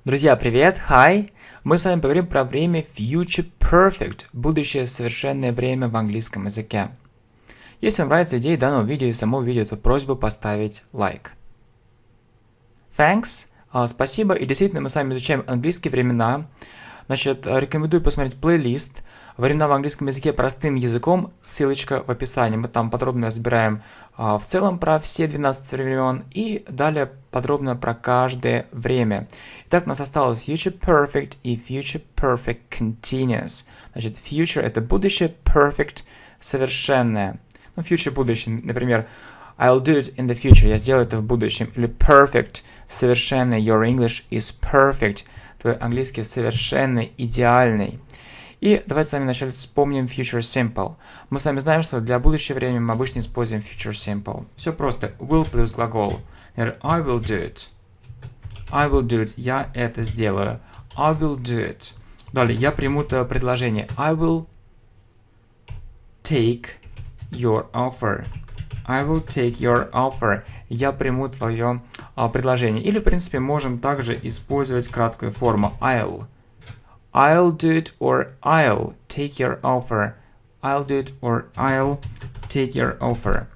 Друзья, привет! Hi! Мы с вами поговорим про время Future Perfect, будущее совершенное время в английском языке. Если вам нравится идея данного видео и само видео, то просьба поставить лайк. Thanks! Спасибо. И действительно, мы с вами изучаем английские времена. Значит, рекомендую посмотреть плейлист «Времена в английском языке простым языком», ссылочка в описании. Мы там подробно разбираем в целом про все 12 времен и далее подробно про каждое время. Итак, у нас осталось Future Perfect и Future Perfect Continuous. Значит, Future — это будущее, Perfect — совершенное. Ну, Future — будущее, например, I'll do it in the future, я сделаю это в будущем. Или Perfect — совершенное, your English is perfect. Твой английский совершенно идеальный. И давайте с вами вначале вспомним Future Simple. Мы с вами знаем, что для будущего времени мы обычно используем Future Simple. Все просто. Will плюс глагол. Например, I will do it. I will do it. Я это сделаю. I will do it. Далее, я приму это предложение. I will take your offer. I will take your offer. Я приму твое предложение. Или, в принципе, можем также использовать краткую форму I'll. I'll do it or I'll take your offer. I'll do it or I'll take your offer.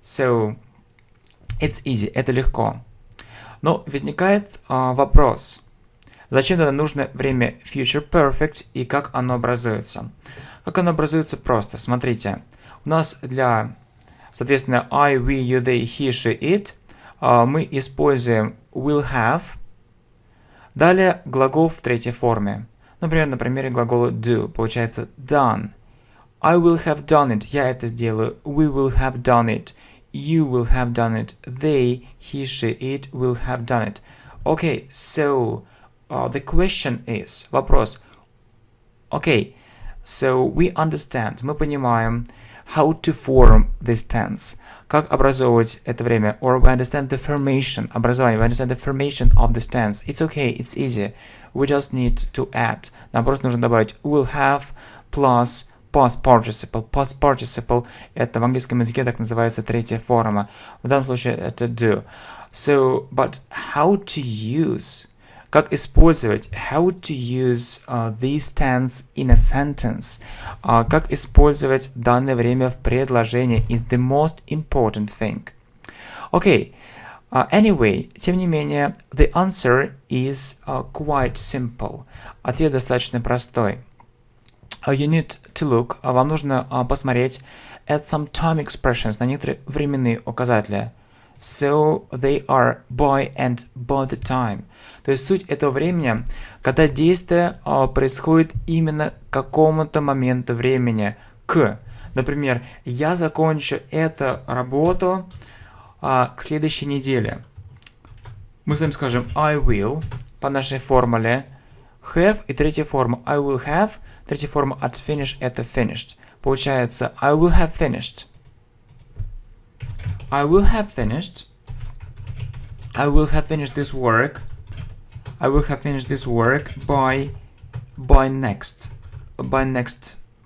So, it's easy. Это легко. Но возникает вопрос. Зачем тогда нужно время Future Perfect и как оно образуется? Как оно образуется просто. Смотрите. У нас для, соответственно, I, we, you, they, he, she, it мы используем will have. Далее глагол в третьей форме. Например, на примере глагола do получается done. I will have done it. Я это сделаю. We will have done it. You will have done it. They, he, she, it will have done it. Okay, so the question is, вопрос. Okay, so we understand, мы понимаем how to form this tense. Как образовывать это время? Or we understand the formation, образование. We understand the formation of this tense. It's okay, it's easy. We just need to add. Нам просто нужно добавить will have plus past participle. Past participle — это в английском языке так называется третья форма. В данном случае это do. So, but how to use? Как использовать? How to use this tense in a sentence? Как использовать данное время в предложении is the most important thing. Okay. Anyway, тем не менее, the answer is quite simple. Ответ достаточно простой. You need to look. Вам нужно посмотреть at some time expressions, на некоторые временные указатели. So they are by and by the time. То есть суть этого времени, когда действие происходит именно к какому-то моменту времени. К. Например, я закончу эту работу к следующей неделе. Мы с вами скажем I will по нашей формуле. Have и третья форма I will have. Третья форма от finish это finished. Получается I will have finished. I will have finished. I will have finished this work. I will have finished this work by next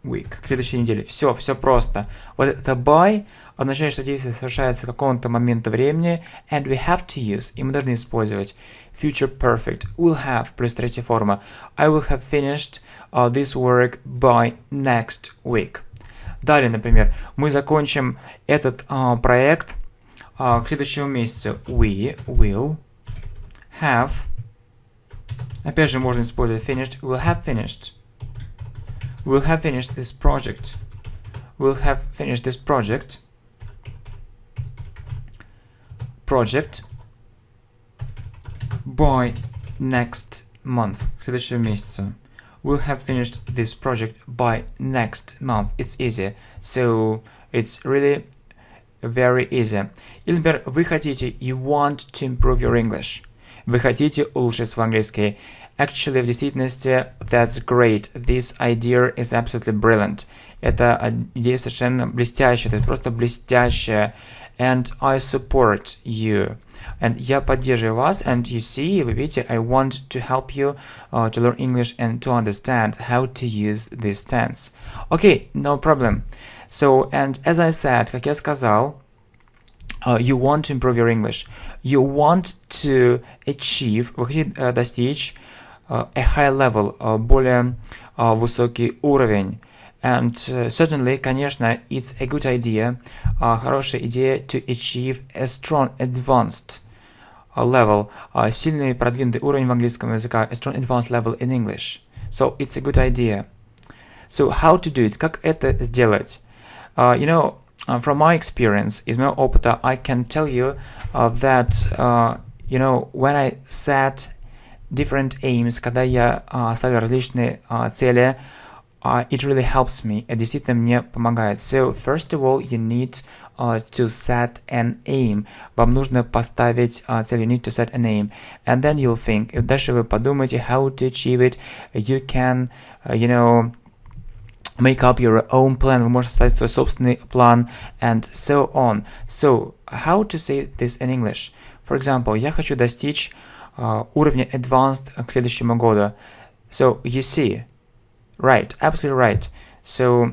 week. К следующей неделе. Все просто. Вот это by означает, что действие совершается к какому-то моменту времени, and we have to use, и мы должны использовать future perfect. Will have плюс третья форма. I will have finished this work by next week. Далее, например, мы закончим этот проект к следующему месяцу. We will have. Опять же, можно использовать finished. We'll have finished. We'll have finished this project. We'll have finished this project. Project by next month. К следующему месяцу. We'll have finished this project by next month. It's easy. So it's really very easy. Или, например, вы хотите, you want to improve your English. Вы хотите улучшить свой английский. Actually, в действительности, that's great. This idea is absolutely brilliant. Эта идея совершенно блестящая. Это просто блестящая. And I support you. And я поддерживаю вас. And you see, вы видите, I want to help you to learn English and to understand how to use this tense. Okay, no problem. So, and as I said, как я сказал, you want to improve your English. You want to achieve, вы хотите достичь a high level, более высокий уровень. And certainly, конечно, it's a good idea, хорошая идея to achieve a strong advanced level, сильный продвинутый уровень в английском языке, a strong advanced level in English. So it's a good idea. So how to do it? Как это сделать? You know, from my experience, из моего опыта, I can tell you that, you know, when I set different aims, когда я ставлю различные цели, it really helps me. Это действительно мне помогает. So, first of all, you need to set an aim. Вам нужно поставить цель. You need to set an aim. And then you'll think. И дальше вы подумаете how to achieve it. You can, you know, make up your own plan. Вы можете составить свой собственный план. And so on. So, how to say this in English? For example, я хочу достичь уровня advanced к следующему году. So, you see. Right, absolutely right. So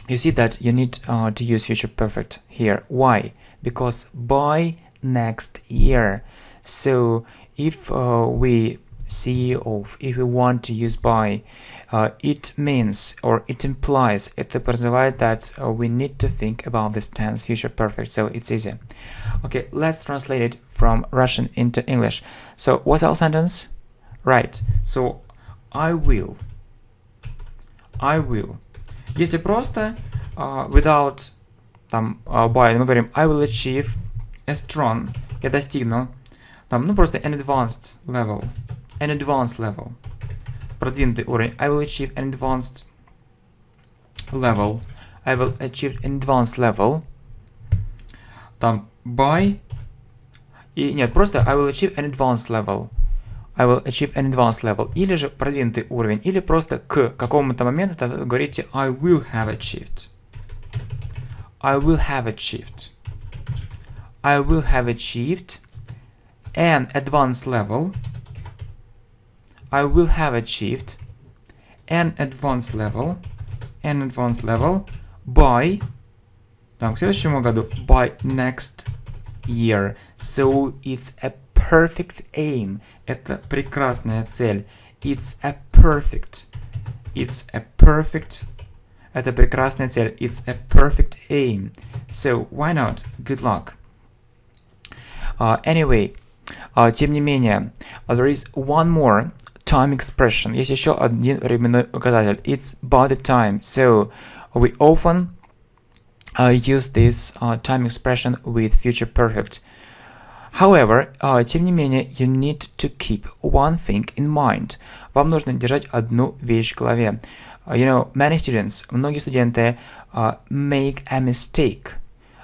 you see that you need to use future perfect here. Why? Because by next year. So if we see or if we want to use by, it means or it implies, это подразумевает that we need to think about this tense future perfect. So it's easy. Okay, let's translate it from Russian into English. So what's our sentence? Right. So I will. Если просто without там by, мы говорим I will achieve a strong, я достигну там, ну просто an advanced level, продвинутый уровень. I will achieve an advanced level. Там by и нет, просто I will achieve an advanced level. Или же продвинутый уровень, или просто к какому-то моменту вы говорите I will have achieved an advanced level. By там, к следующему году by next year. So it's a perfect aim. Это прекрасная цель. It's a perfect. Это прекрасная цель. It's a perfect aim. So why not? Good luck. Anyway, тем не менее, there is one more time expression. Есть еще один временной указатель. It's by the time. So we often use this time expression with future perfect. However, тем не менее, you need to keep one thing in mind. Вам нужно держать одну вещь в голове. You know, many students, многие студенты make a mistake,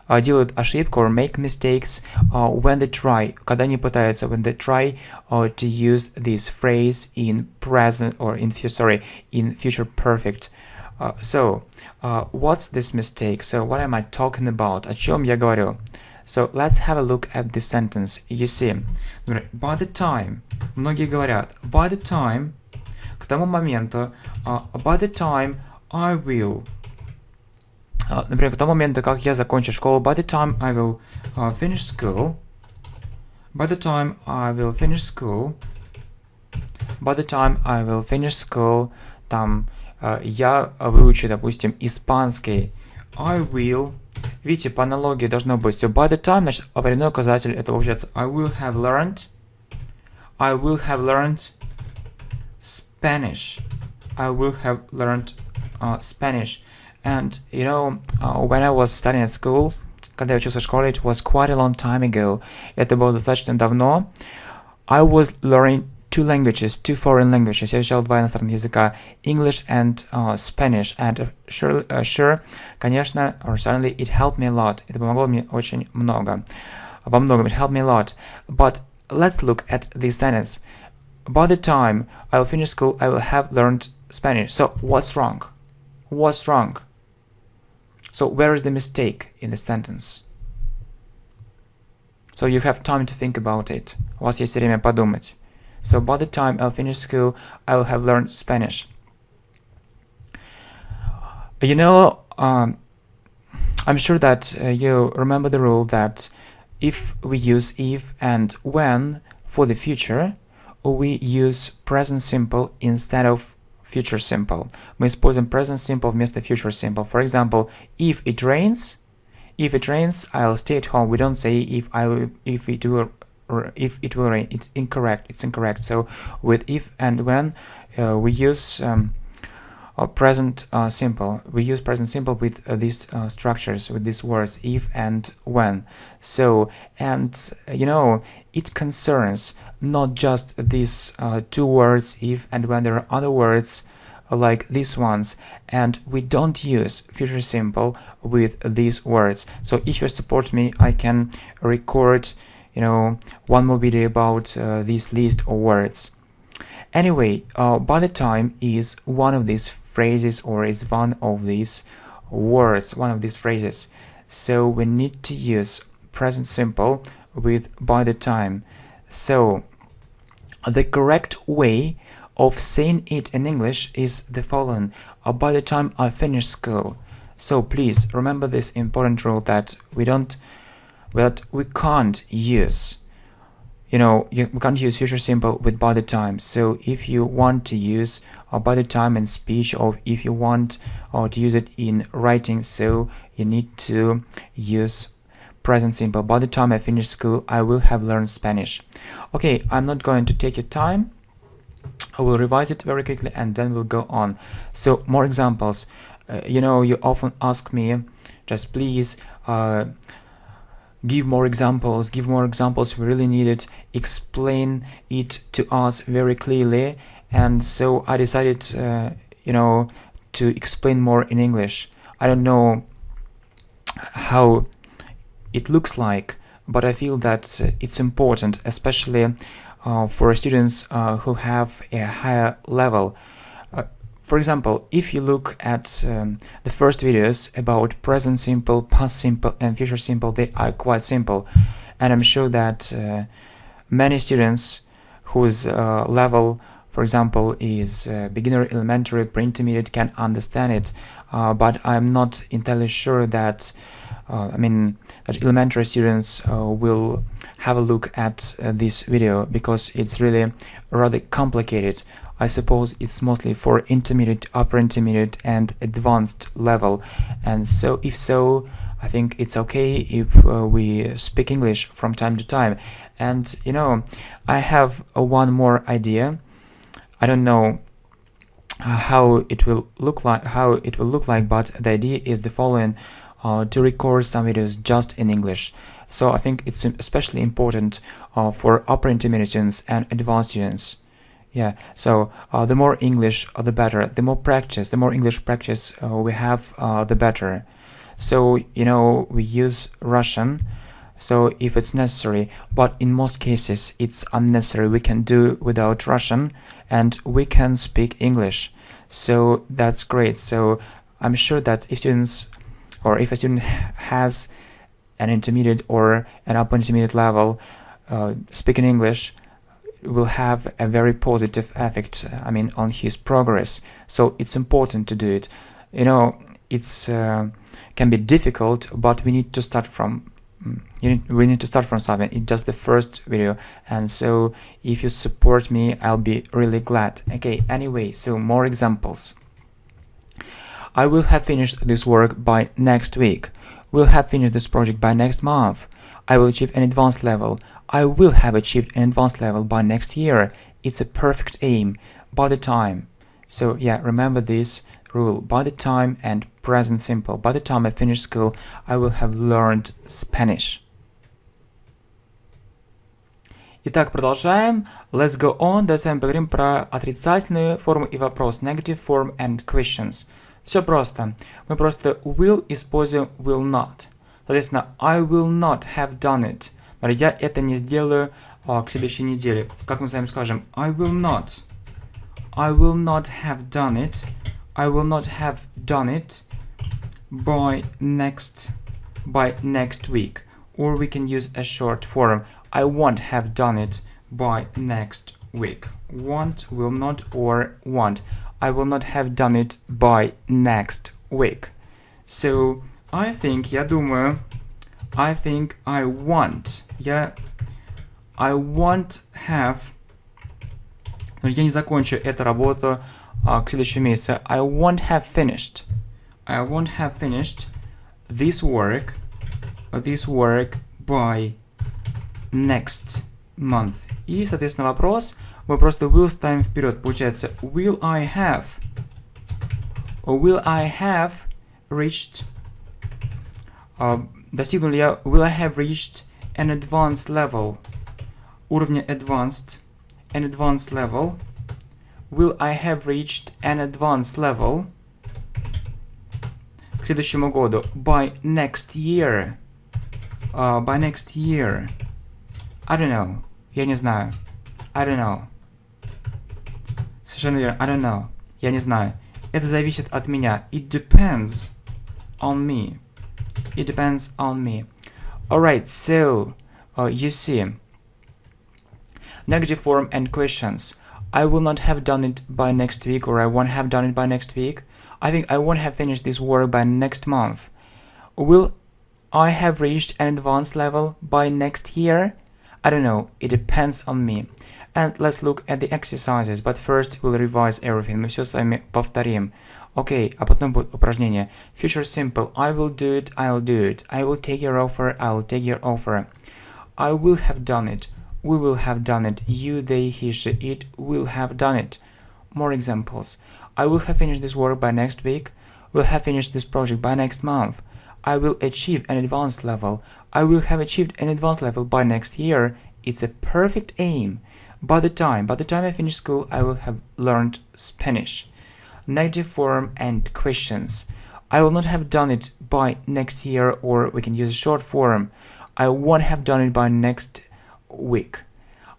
делают ошибку or make mistakes when they try, когда они пытаются, when they try to use this phrase in present or in future perfect. So, what's this mistake? So, what am I talking about? О чем я говорю? So, let's have a look at this sentence. You see, by the time, многие говорят, by the time, к тому моменту, by the time I will, например, к тому моменту, как я закончу школу, by the time I will finish school, by the time I will finish school, там, я выучу, допустим, испанский, I will. Видите, по аналогии должно быть все by the time, значит, временной указатель, это получается I will have learned Spanish. And, you know, when I was studying at school, когда я учился в школе, it was quite a long time ago. Это было достаточно давно. I was learning two foreign languages. Я изучал два иностранных языка, English and Spanish. And sure, конечно, or certainly, it helped me a lot. Это помогло мне очень много. Во многом, it helped me a lot. But let's look at this sentence. By the time I'll finish school, I will have learned Spanish. So, what's wrong? So, where is the mistake in the sentence? So, you have time to think about it. У вас есть время подумать. So, by the time I'll finish school, I will have learned Spanish. You know, I'm sure that you remember the rule that if we use if and when for the future, we use present simple instead of future simple. Мы используем present simple вместо future simple. For example, if it rains, I'll stay at home. We don't say if it will rain. It's incorrect. So with if and when, we use present simple. We use present simple with these structures, with these words if and when. So, and it concerns not just these two words if and when. There are other words like these ones, and we don't use future simple with these words. So if you support me, I can record one more video about this list of words. Anyway, by the time is one of these phrases, or is one of these words, one of these phrases. So we need to use present simple with by the time. So the correct way of saying it in English is the following: by the time I finish school. So please remember this important rule that we can't use we can't use future simple with by the time. So if you want to use by the time in speech, or if you want to use it in writing, so you need to use present simple. By the time I finish school, I will have learned Spanish. Okay, I'm not going to take your time. I will revise it very quickly and then we'll go on. So more examples. You often ask me, just please give more examples, we really need it, explain it to us very clearly. And so I decided to explain more in English. I don't know how it looks like, but I feel that it's important, especially for students who have a higher level. For example, if you look at the first videos about present simple, past simple and future simple, they are quite simple, and I'm sure that many students whose level, for example, is beginner, elementary, pre-intermediate, can understand it, but I'm not entirely sure that that elementary students will have a look at this video, because it's really rather complicated. I suppose it's mostly for intermediate, upper intermediate and advanced level, and so if so, I think it's okay if we speak English from time to time. And I have one more idea. I don't know how it will look like, but the idea is the following: to record some videos just in English. So I think it's especially important for upper intermediate students and advanced students. Yeah, so the more English, the better. The more English practice we have, the better. So, we use Russian, so if it's necessary, but in most cases it's unnecessary. We can do without Russian and we can speak English. So that's great. So I'm sure that if a student has an intermediate or an upper intermediate level, speaking English will have a very positive effect, on his progress. So it's important to do it. It's can be difficult, but we need to start from something. It's just the first video, and so if you support me, I'll be really glad. Okay, anyway, so more examples. I will have finished this work by next week. We'll have finished this project by next month. I will achieve an advanced level. I will have achieved an advanced level by next year. It's a perfect aim. By the time. So yeah, remember this rule. By the time and present simple. By the time I finish school, I will have learned Spanish. Итак, продолжаем. Let's go on. Давайте с вами поговорим про отрицательную форму и вопрос. Negative form and questions. Все просто. Мы просто will используем will not. Соответственно, I will not have done it. Я это не сделаю к следующей неделе. Как мы с вами скажем? I will not have done it. I will not have done it by next week. Or we can use a short form. I won't have done it by next week. Won't, will not, or won't. I will not have done it by next week. So, I think, я думаю, I think I won't. I won't have. Но я не закончу эту работу к следующему месяцу. I won't have finished. I won't have finished this work by next month. И, соответственно, вопрос мы просто will ставим вперед. Получается, will I have reached, достигну ли я, will I have reached an advanced level, уровня advanced, an advanced level, will I have reached an advanced level к следующему году by next year, I don't know, я не знаю, I don't know, совершенно верно, I don't know, я не знаю, это зависит от меня, it depends on me, it depends on me. Alright, so you see, negative form and questions. I will not have done it by next week, or I won't have done it by next week. I think I won't have finished this work by next month. Will I have reached an advanced level by next year? I don't know, it depends on me. And let's look at the exercises, but first we'll revise everything. Мы все с вами повторим. Окей, а потом будет упражнение. Future simple. I will do it, I'll do it. I will take your offer, I'll take your offer. I will have done it. We will have done it. You, they, he, she, it will have done it. More examples. I will have finished this work by next week. Will have finished this project by next month. I will achieve an advanced level. I will have achieved an advanced level by next year. It's a perfect aim. By the time I finish school, I will have learned Spanish. Negative form and questions. I will not have done it by next year, or we can use a short form. I won't have done it by next week.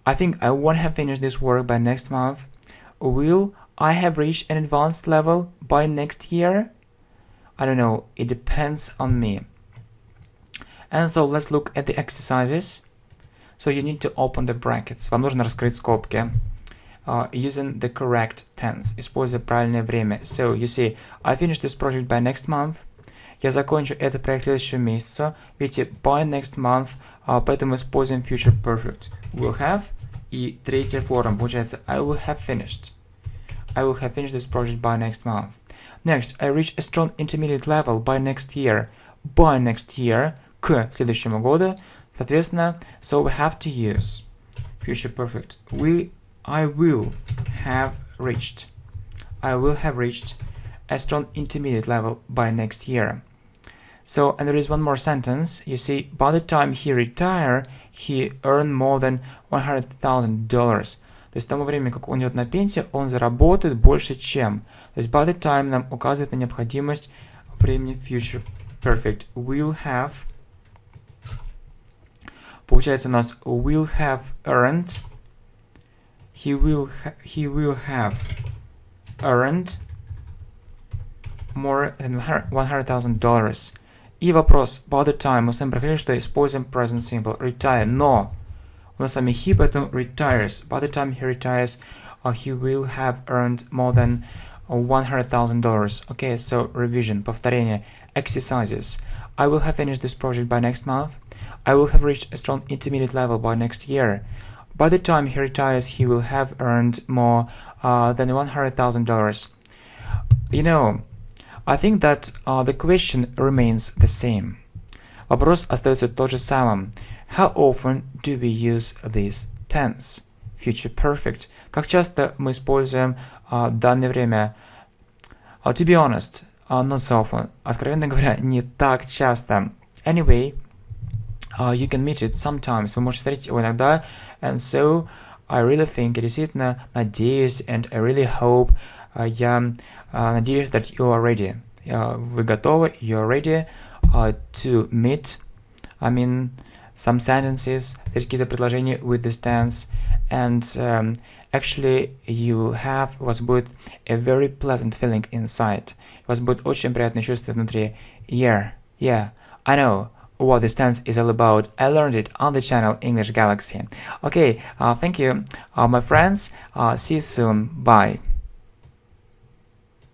I think I won't have finished this work by next month. Will I have reached an advanced level by next year? I don't know, it depends on me. And so let's look at the exercises. So you need to open the brackets. Вам нужно раскрыть скобки. Using the correct tense. Используя правильное время. So you see, I finished this project by next month. Я закончу этот проект в следующем месяце. Видите, by next month, поэтому используем future perfect. Will have. И третья форма получается I will have finished. I will have finished this project by next month. Next, I reach a strong intermediate level by next year. By next year, к следующему году. Соответственно, so we have to use future perfect. I will have reached a strong intermediate level by next year. So, and there is one more sentence. You see, by the time he retire, he earned more than $100,000. То есть, к тому времени, как он идет на пенсию, он заработает больше, чем. То есть, by the time нам указывает на необходимость времени future perfect. Will have. Получается у нас will have earned. He will have earned more than $100,000. И вопрос, by the time, мы с вами проходили, что используем present simple, retire, но у нас с вами he, поэтому retires. By the time he retires, he will have earned more than $100,000. Okay, so revision, повторение, exercises. I will have finished this project by next month. I will have reached a strong intermediate level by next year. By the time he retires, he will have earned more than $100,000. You know, I think that the question remains the same. Вопрос остается тот же самым. How often do we use this tense? Future perfect. Как часто мы используем данное время? To be honest, not so often. Откровенно говоря, не так часто. Anyway, you can meet it sometimes. Вы можете встретить его иногда. And so, I really think, я действительно надеюсь, and I really hope, я надеюсь that you are ready. Вы готовы, you are ready to meet, I mean, some sentences, какие-то предложения with this tense, and actually you will have, у вас будет a very pleasant feeling inside. У вас будет очень приятное чувство внутри. Yeah, I know what this tense is all about. I learned it on the channel English Galaxy. Okay, thank you, my friends. See you soon. Bye.